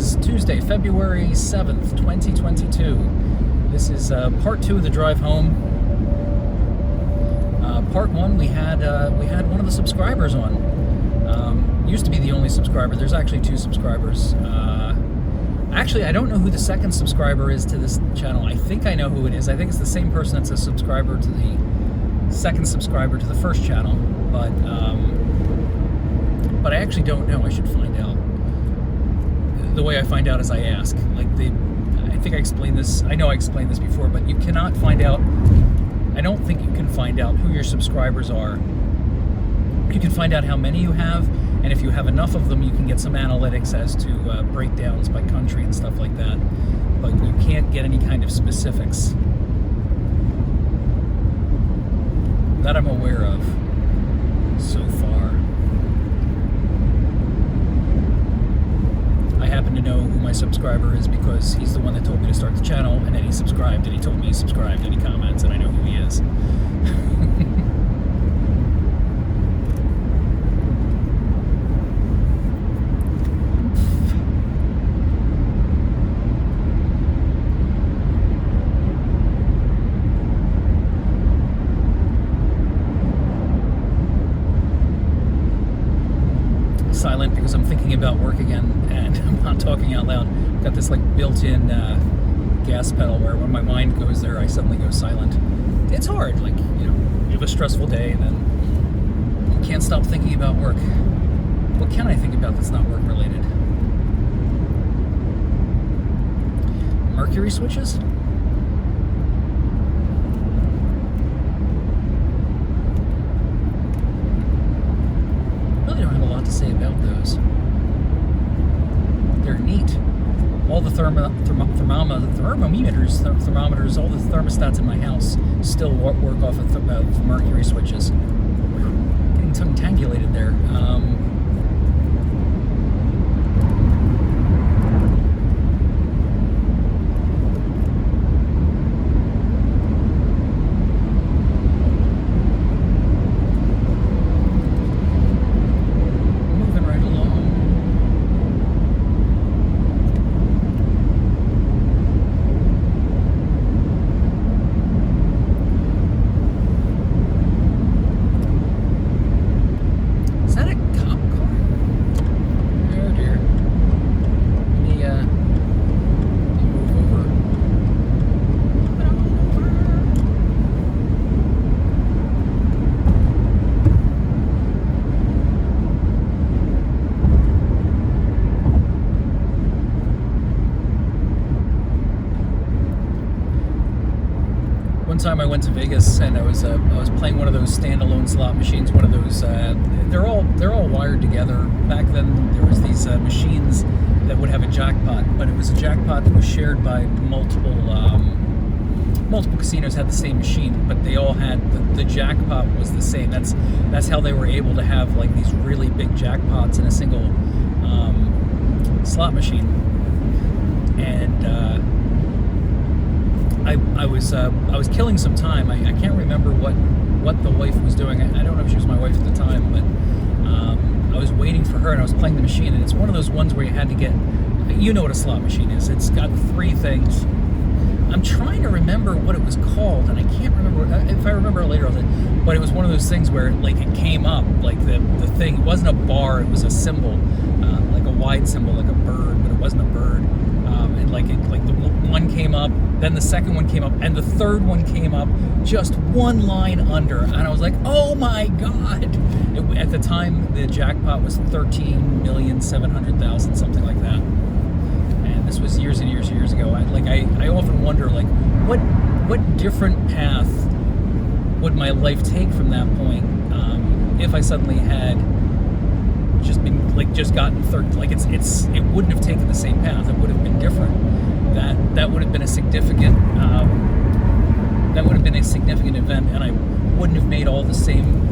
is Tuesday, February 7th, 2022. This is part 2 of the drive home. Part 1, we had one of the subscribers on. Used to be the only subscriber. There's actually 2 subscribers. Actually, I don't know who the second subscriber is to this channel. I think I know who it is. I think it's the same person that's a subscriber to the second subscriber to the first channel, but I actually don't know. I should find out. The way I find out is I ask. I think I explained this. I know I explained this before, but you cannot find out. I don't think you can find out who your subscribers are. You can find out how many you have, and if you have enough of them, you can get some analytics as to breakdowns by country and stuff like that. But you can't get any kind of specifics that I'm aware of so far. I happen to know who my subscriber is because he's the one that told me to start the channel, and then he subscribed, and he told me he subscribed, and he comments, and I know who he is. Silent because I'm thinking about work again and I'm not talking out loud. Got this built-in gas pedal where when my mind goes there, I suddenly go silent. It's hard, you have a stressful day and then you can't stop thinking about work. What can I think about that's not work related? Mercury switches? To say about those. They're neat. All the thermometers, all the thermostats in my house still work off of mercury switches. Getting tongue-tangulated there. One time I went to Vegas and I was playing one of those standalone slot machines. One of those they're all wired together. Back then there was these machines that would have a jackpot, but it was a jackpot that was shared by multiple casinos had the same machine, but they all had the jackpot was the same. That's how they were able to have these really big jackpots in a single slot machine. And I was killing some time. I can't remember what the wife was doing. I don't know if she was my wife at the time, but I was waiting for her and I was playing the machine, and it's one of those ones where you had to get, you know what a slot machine is. It's got 3 things. I'm trying to remember what it was called, and I can't remember. If I remember it later, but it was one of those things where it came up, the thing, it wasn't a bar, it was a symbol, like a wide symbol, like a bird, but it wasn't a bird. And the one came up, then the second one came up, and the third one came up just one line under, and I was like, oh my god. At the time the jackpot was 13,700,000, something like that, and this was years and years and years ago. I often wonder what different path would my life take from that point if I suddenly had just gotten third. It wouldn't have taken the same path. It would have been different. That would have been a significant event, and I wouldn't have made all the same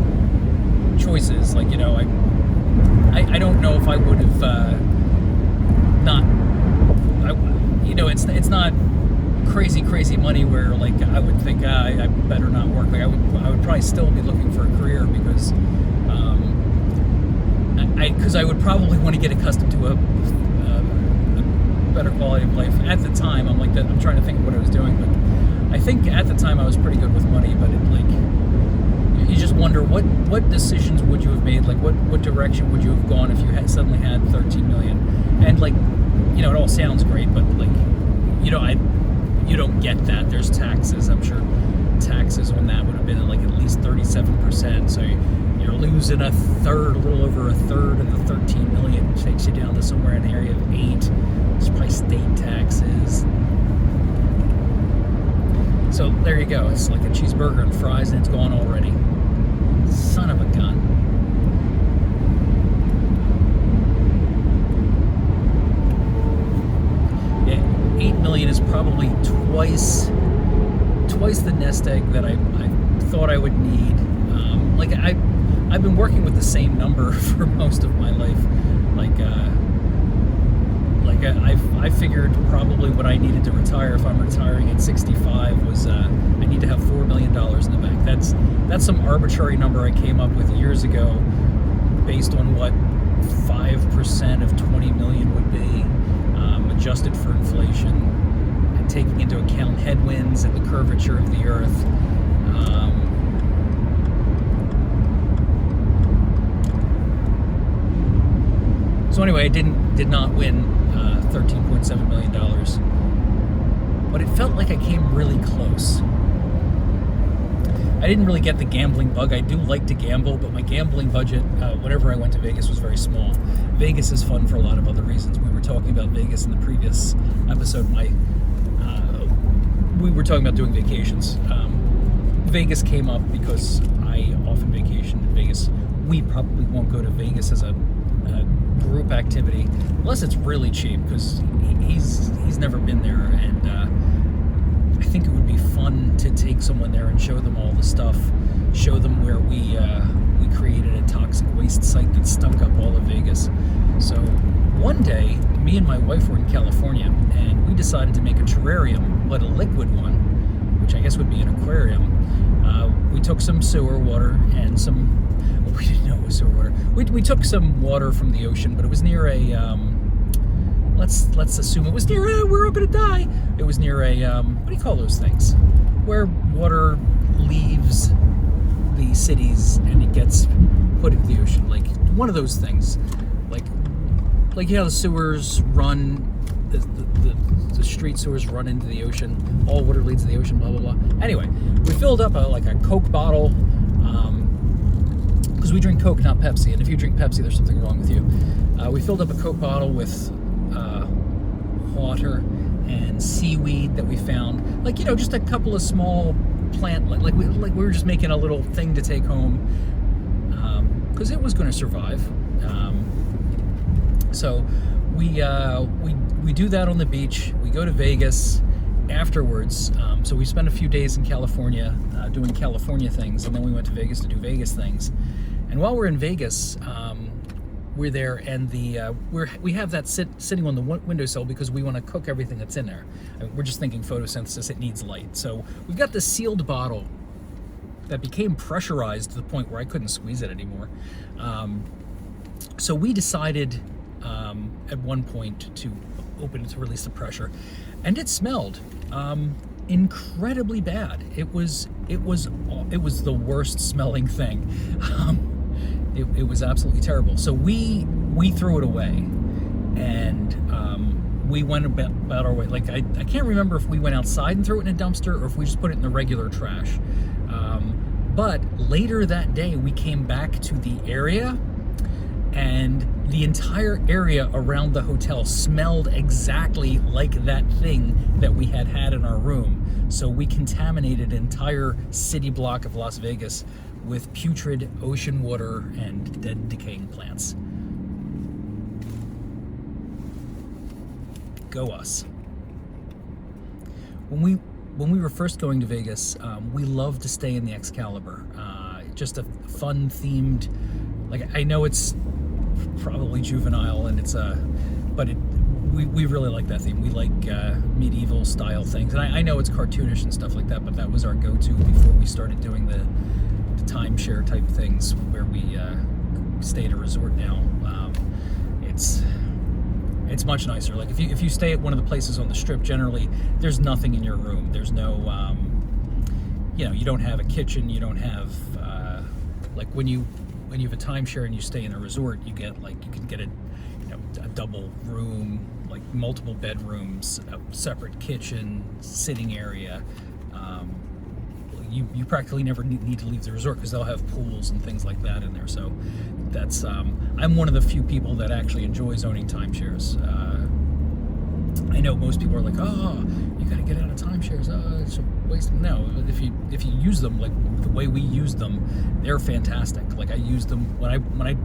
choices. I don't know if I would have not. It's not crazy money where I would think I better not work. I would probably still be looking for a career because I would probably want to get accustomed to better quality of life. At the time, I'm like that. I'm trying to think of what I was doing, but I think at the time I was pretty good with money. But you just wonder what decisions would you have made? Like what direction would you have gone if you had suddenly had 13 million? And it all sounds great, but you don't get that. There's taxes. I'm sure taxes on that would have been at least 37%. So you're losing a little over a third of the 13 million, which takes you down to somewhere in the area of 8. There's probably state taxes. So there you go. It's like a cheeseburger and fries, and it's gone already. Son of a gun. Yeah, 8 million is probably twice the nest egg that I thought I would need. I've been working with the same number for most of my life. I figured probably what I needed to retire if I'm retiring at 65 was I need to have $4 million in the bank. That's some arbitrary number I came up with years ago based on what 5% of 20 million would be, adjusted for inflation and taking into account headwinds and the curvature of the earth. So anyway, I did not win $13.7 million, but it felt like I came really close. I didn't really get the gambling bug. I do like to gamble, but my gambling budget, whenever I went to Vegas, was very small. Vegas is fun for a lot of other reasons. We were talking about Vegas in the previous episode. We were talking about doing vacations. Vegas came up because I often vacation in Vegas. We probably won't go to Vegas as a group activity unless it's really cheap, because he's never been there, and I think it would be fun to take someone there and show them all the stuff, show them where we created a toxic waste site that stunk up all of Vegas. So one day, me and my wife were in California, and we decided to make a terrarium, but a liquid one, which I guess would be an aquarium. We took some sewer water and we didn't know it was sewer water. We took some water from the ocean, but it was near a, let's assume it was near we're all gonna die. It was near a, what do you call those things? Where water leaves the cities and it gets put into the ocean. Like one of those things. Like the sewers run, the street sewers run into the ocean. All water leads to the ocean, blah, blah, blah. Anyway, we filled up a Coke bottle, because we drink Coke, not Pepsi, and if you drink Pepsi, there's something wrong with you. We filled up a Coke bottle with water and seaweed that we found, just a couple of small plant, like we were just making a little thing to take home, because it was going to survive. So we do that on the beach. We go to Vegas afterwards. So we spent a few days in California doing California things, and then we went to Vegas to do Vegas things. And while we're in Vegas, we're there, and we have that sitting on the windowsill because we want to cook everything that's in there. We're just thinking photosynthesis; it needs light. So we've got this sealed bottle that became pressurized to the point where I couldn't squeeze it anymore. So we decided at one point to open it to release the pressure, and it smelled incredibly bad. It was the worst smelling thing. It was absolutely terrible. So we threw it away, and we went about our way. I can't remember if we went outside and threw it in a dumpster or if we just put it in the regular trash. But later that day, we came back to the area, and the entire area around the hotel smelled exactly like that thing that we had in our room. So we contaminated an entire city block of Las Vegas with putrid ocean water and dead decaying plants. Go us. When we were first going to Vegas, we loved to stay in the Excalibur. Just a fun themed, I know it's probably juvenile, and we really like that theme. We like medieval style things, and I know it's cartoonish and stuff like that, but that was our go-to before we started doing the timeshare type things where we stay at a resort now. It's it's much nicer. Like if you stay at one of the places on the Strip, generally there's nothing in your room. There's no, you don't have a kitchen. You don't have like when you have a timeshare and you stay in a resort, you can get a double room, like multiple bedrooms, a separate kitchen, sitting area. You practically never need to leave the resort because they'll have pools and things like that in there. So that's I'm one of the few people that actually enjoys owning timeshares. I know most people are like, oh, you got to get out of timeshares. Oh, it's a waste. No, if you use them like the way we use them, they're fantastic. Like I used them when I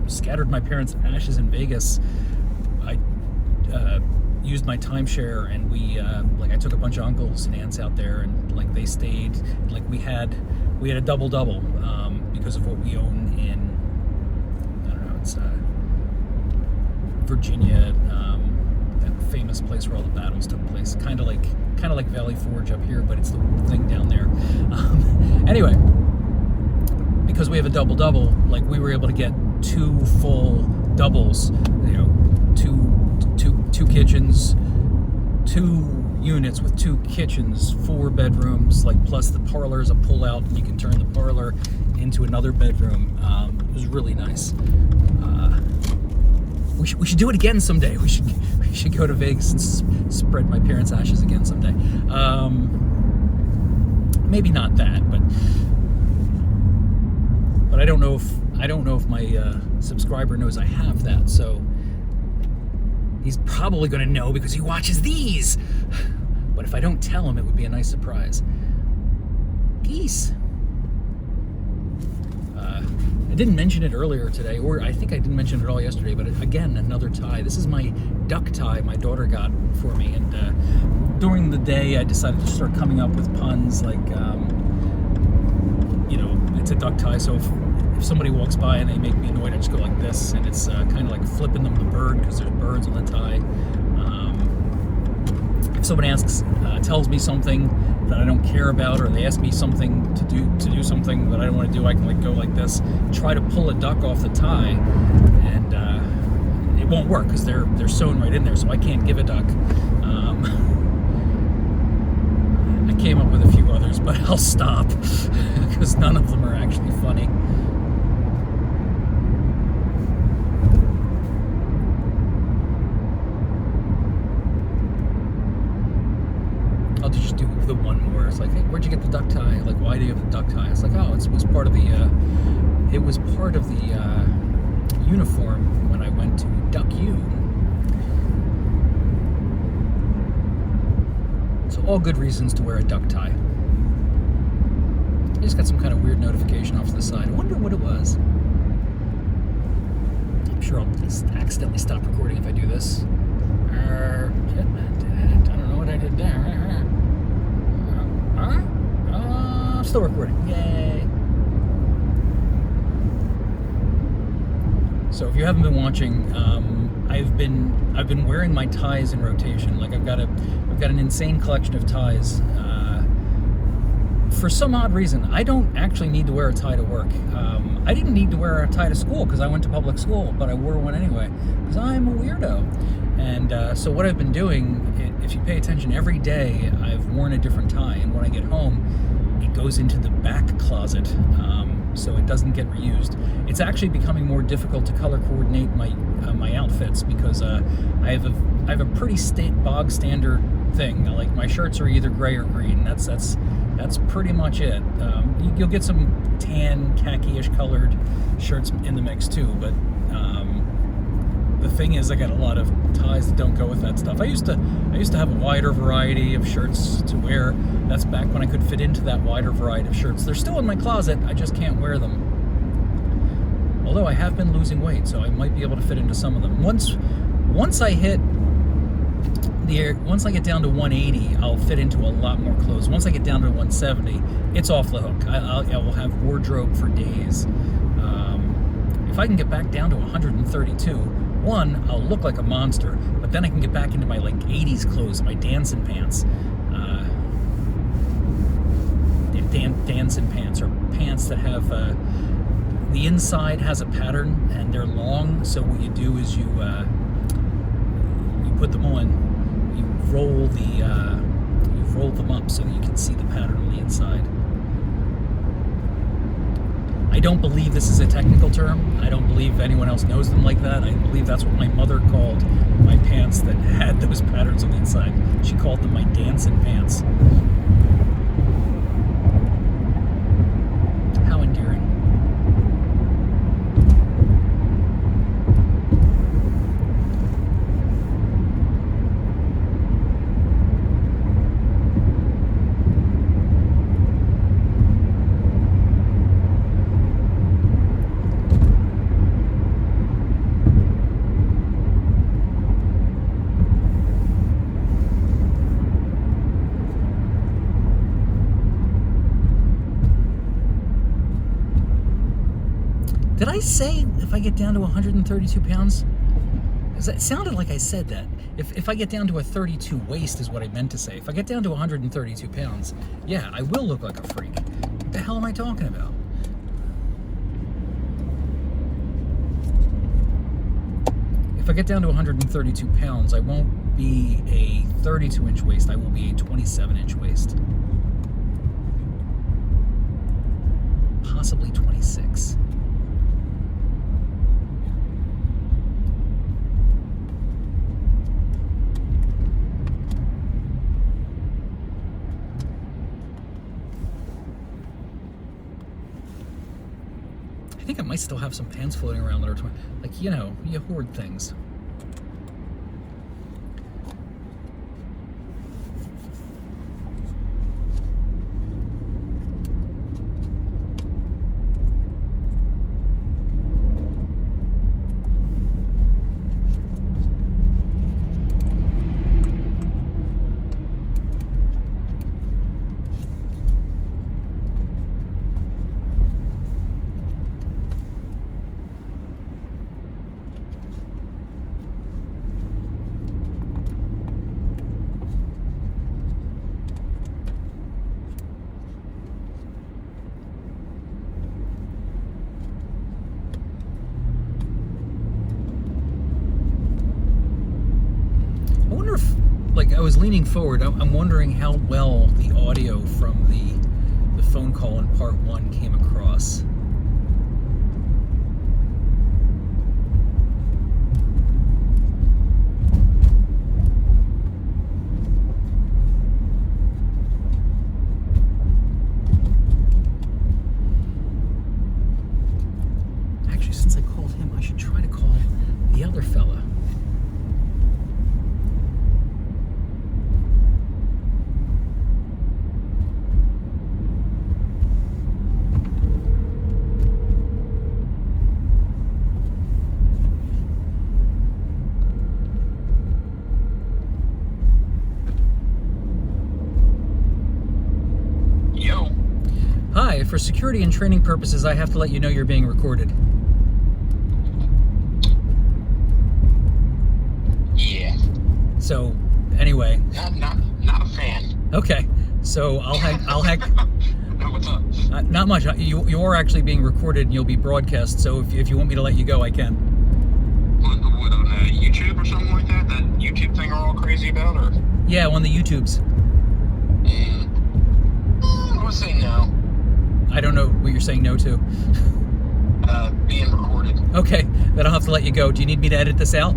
scattered my parents' ashes in Vegas. I used my timeshare, and we I took a bunch of uncles and aunts out there, and like they stayed. Like we had a double because of what we own in, I don't know, it's Virginia, that famous place where all the battles took place. Kind of like Valley Forge up here, but it's the thing down there. Anyway, because we have a double, like we were able to get 2 full doubles, two kitchens, 2 units with 2 kitchens, 4 bedrooms, like plus the parlor is a pull out, and you can turn the parlor into another bedroom. It was really nice. We should do it again someday. We should go to Vegas and spread my parents' ashes again someday. Maybe not that, but I don't know if my subscriber knows I have that. So he's probably going to know because he watches these. But if I don't tell him, it would be a nice surprise. Geese. I didn't mention it earlier today, or I think I didn't mention it all yesterday, but again, another tie. This is my duck tie my daughter got for me, and during the day I decided to start coming up with puns like, it's a duck tie, so if somebody walks by and they make me annoyed, I just go like this, and it's kind of like flipping them the bird because there's birds on the tie. If someone tells me something that I don't care about, or they ask me something to do something that I don't want to do, I can go like this, try to pull a duck off the tie, and it won't work because they're sewn right in there, so I can't give a duck. I came up with a few others, but I'll stop because none of them are actually funny. I'll just do the one more. It's like, hey, where'd you get the duck tie? Like, why do you have the duck tie? It's like, oh, it was part of the uniform when I went to Duck U. So all good reasons to wear a duck tie. I just got some kind of weird notification off to the side. I wonder what it was. I'm sure I'll just accidentally stop recording if I do this. I don't know what I did there. I'm still recording. Yay! So if you haven't been watching, I've been wearing my ties in rotation. Like I've got an insane collection of ties. For some odd reason, I don't actually need to wear a tie to work. I didn't need to wear a tie to school because I went to public school, but I wore one anyway because I'm a weirdo. And so what I've been doing, if you pay attention, every day I've worn a different tie, and when I get home, it goes into the back closet, so it doesn't get reused. It's actually becoming more difficult to color coordinate my outfits because I have a pretty bog standard thing. Like my shirts are either gray or green. That's pretty much it. You'll get some tan, khaki-ish colored shirts in the mix too, but the thing is, I got a lot of ties that don't go with that stuff. I used to have a wider variety of shirts to wear. That's back when I could fit into that wider variety of shirts. They're still in my closet. I just can't wear them. Although I have been losing weight, so I might be able to fit into some of them. Once I get down to 180, I'll fit into a lot more clothes. Once I get down to 170, it's off the hook. I will have wardrobe for days. If I can get back down to 132, I'll look like a monster, but then I can get back into my 80s clothes, my dancing pants. Dancing pants are pants that have the inside has a pattern and they're long. So what you do is put them on, you roll them up so you can see the pattern on the inside. I don't believe this is a technical term. I don't believe anyone else knows them like that. I believe that's what my mother called my pants that had those patterns on the inside. She called them my dancing pants. How endearing. Did I say if I get down to 132 pounds? Because it sounded like I said that. If I get down to a 32 waist is what I meant to say. If I get down to 132 pounds, yeah, I will look like a freak. What the hell am I talking about? If I get down to 132 pounds, I won't be a 32-inch waist. I will be a 27-inch waist. Possibly 26. I think I might still have some pants floating around that are like, you know, you hoard things. Like, I was leaning forward. I'm wondering how well the audio from the phone call in part 1 came across. Actually, since I called him, I should try to call the other fella. Hi, for security and training purposes, I have to let you know you're being recorded. Yeah. So, anyway. Not a fan. Okay, so I'll hang. No, what's up? Not much. You are actually being recorded and you'll be broadcast. So if you want me to let you go, I can. What on YouTube or something like that? That YouTube thing are all crazy about, or? Yeah, on the YouTubes. I would say no. I don't know what you're saying no to. Being recorded. Okay, then I'll have to let you go. Do you need me to edit this out?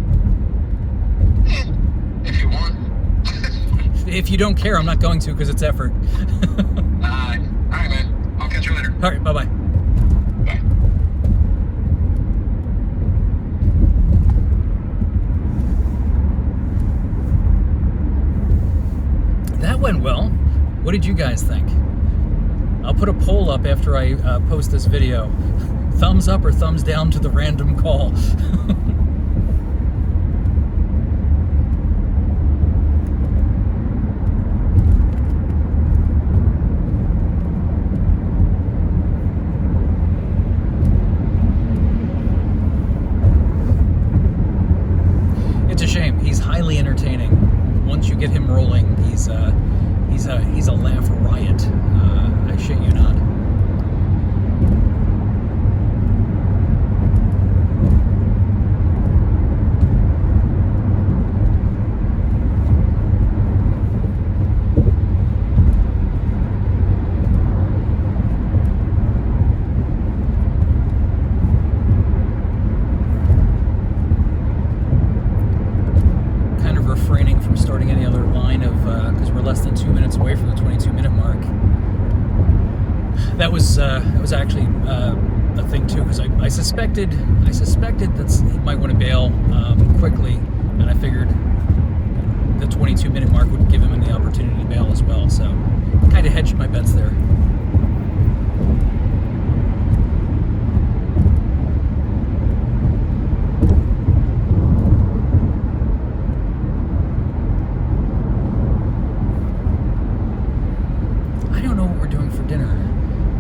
If you want. If you don't care, I'm not going to because it's effort. Alright, man. I'll catch you later. All right, bye-bye. Bye. That went well. What did you guys think? I'll put a poll up after I post this video. Thumbs up or thumbs down to the random call. It's a shame. He's highly entertaining. Once you get him rolling, he's a laugh riot. I shit you not. was actually a thing too, because I suspected that he might want to bail quickly, and I figured the 22-minute mark would give him the opportunity to bail as well. So, kind of hedged my bets there.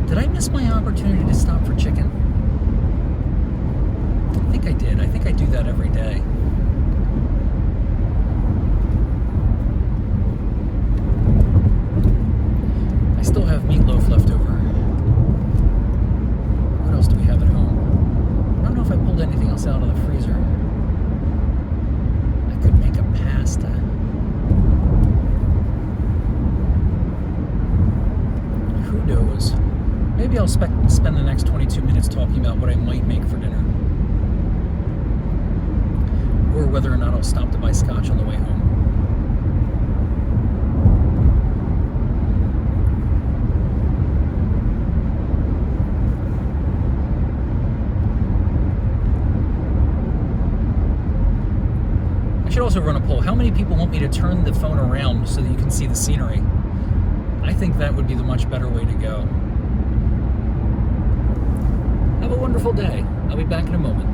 Did I miss my opportunity to stop for chicken? I think I did. I think I do that every day. I still have meatloaf left over. What else do we have at home? I don't know if I pulled anything else out of the freezer. I could make a pasta. Who knows? Maybe I'll spend the next 22 minutes talking about what I might make for dinner. Or whether or not I'll stop to buy scotch on the way home. I should also run a poll. How many people want me to turn the phone around so that you can see the scenery? I think that would be the much better way to go. Have a wonderful day. I'll be back in a moment.